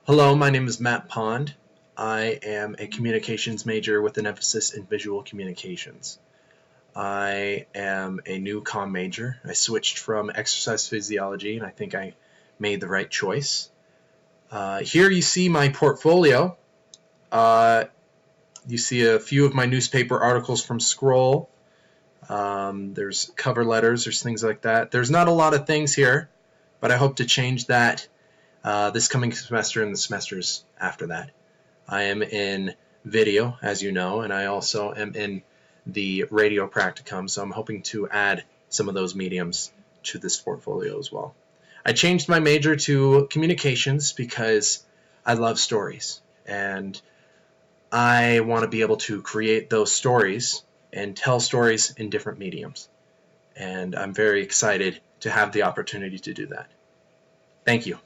Hello, my name is Matt Pond. I am a communications major with an emphasis in visual communications. I am a new comm major. I switched from exercise physiology, and I think I made the right choice. Here you see my portfolio. You see a few of my newspaper articles from Scroll. There's cover letters, there's things like that. There's not a lot of things here, but I hope to change that this coming semester and the semesters after that. I am in video, as you know, and I also am in the radio practicum, so I'm hoping to add some of those mediums to this portfolio as well. I changed my major to communications because I love stories, and I want to be able to create those stories and tell stories in different mediums. And I'm very excited to have the opportunity to do that. Thank you.